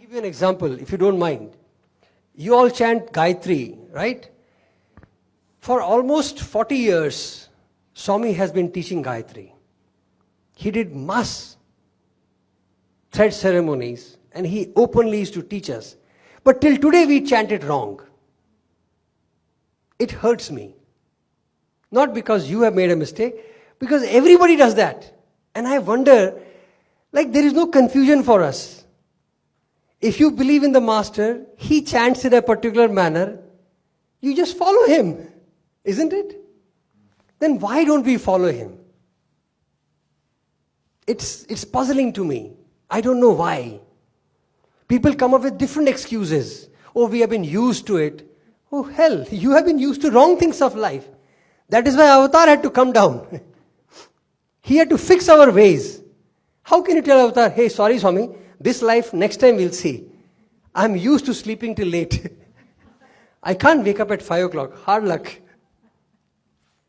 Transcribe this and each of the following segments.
give you an example, if you don't mind. You all chant Gayatri, right? For almost 40 years, Swami has been teaching Gayatri. He did mass thread ceremonies and he openly used to teach us. But till today we chant it wrong. It hurts me. Not because you have made a mistake, because everybody does that. And I wonder, like there is no confusion for us. If you believe in the master, he chants in a particular manner, you just follow him, isn't it? Then why don't we follow him? It's puzzling to me. I don't know why. People come up with different excuses. Oh, we have been used to it. Oh hell, you have been used to wrong things of life. That is why Avatar had to come down. He had to fix our ways. How can you tell Avatar, hey, sorry Swami, this life next time we'll see. I'm used to sleeping till late. I can't wake up at 5 o'clock. Hard luck.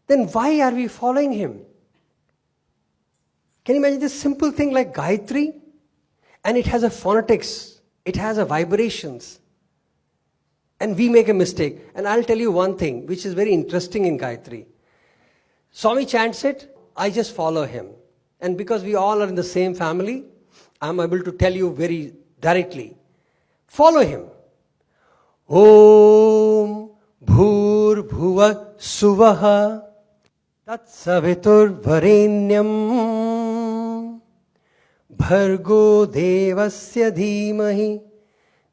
Then why are we following him? Can you imagine this simple thing like Gayatri? And it has a phonetics. It has a vibrations. And we make a mistake. And I'll tell you one thing which is very interesting in Gayatri. Swami chants it, I just follow him. And because we all are in the same family, I'm able to tell you very directly. Follow him. Om Bhur Bhuva Suvaha Tat Savitur Varenyam Bhargo Devasya Dhimahi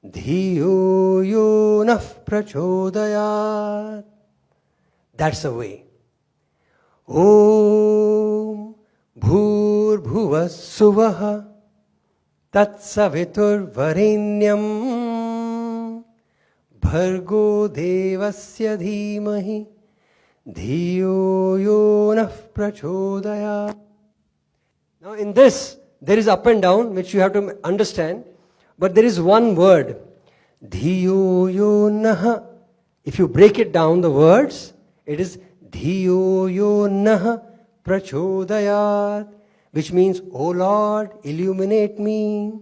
Dhiyo Yo Nah Prachodayat. That's the way. Om Bhur Bhuva Suvaha Tat Savitur Varenyam Bhargo Devasya Dhimahi Dhiyo Yo Nah Prachodayat. Now in this, there is up and down, which you have to understand. But there is one word. Dhiyo Yo Naha. If you break it down, the words, it is Dhiyo Yo Naha Prachodayat, which means, O Lord, illuminate me.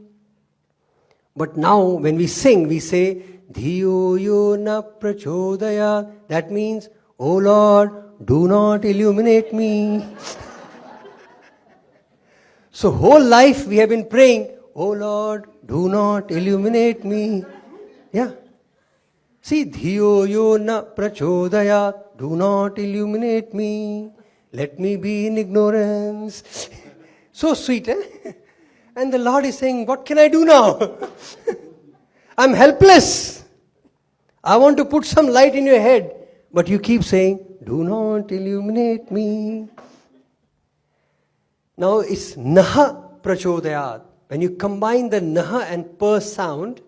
But now when we sing, we say, Dhiyo Yo Na Prachodayat. That means, O Lord, do not illuminate me. So whole life we have been praying, O Lord, do not illuminate me. Yeah. See, Dhiyo Yo Na Prachodayat. Do not illuminate me. Let me be in ignorance. So sweet, eh? And the Lord is saying, what can I do now? I'm helpless. I want to put some light in your head. But you keep saying, do not illuminate me. Now it's Naha Prachodayat. When you combine the Naha and Per sound,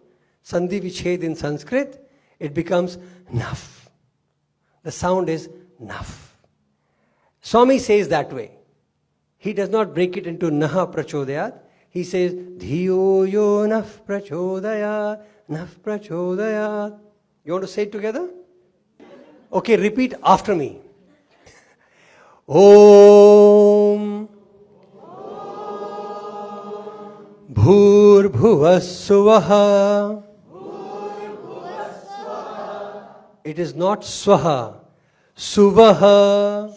Sandhi Vichhed in Sanskrit, it becomes Naf. The sound is Naf. Swami says that way. He does not break it into Naha Prachodayat. He says, Dhiyo Yo Nah Prachodayat, Nah Prachodayat. You want to say it together? Okay, repeat after me. Om Bhur Bhuva Suvaha. It is not Swaha. Suvaha.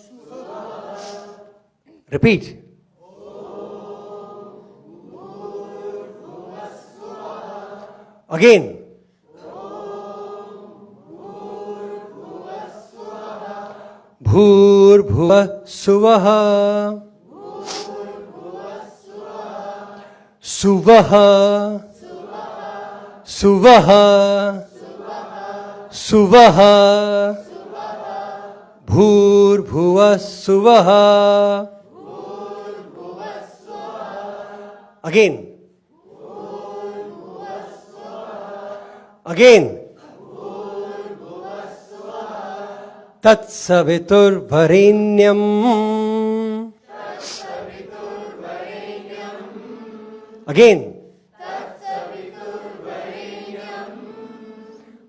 Repeat. Again. Bhur Bhuva Suvaha. Suvaha. Suvaha. Suvaha. Bhur Bhuva Suvaha. Again. Again. Tat Savitur Varenyam. Again.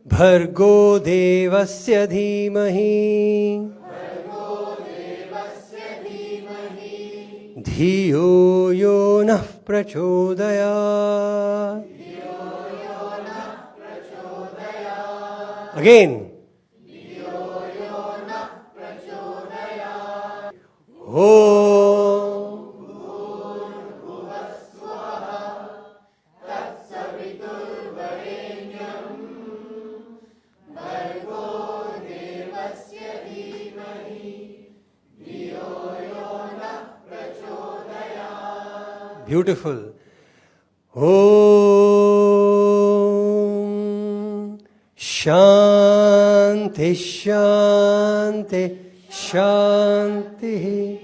Bhargo Devasya Dhimahi Dhiyo Yo Nah Prachodayat. Again. Om. Beautiful. Om Shanti Shanti Shanti.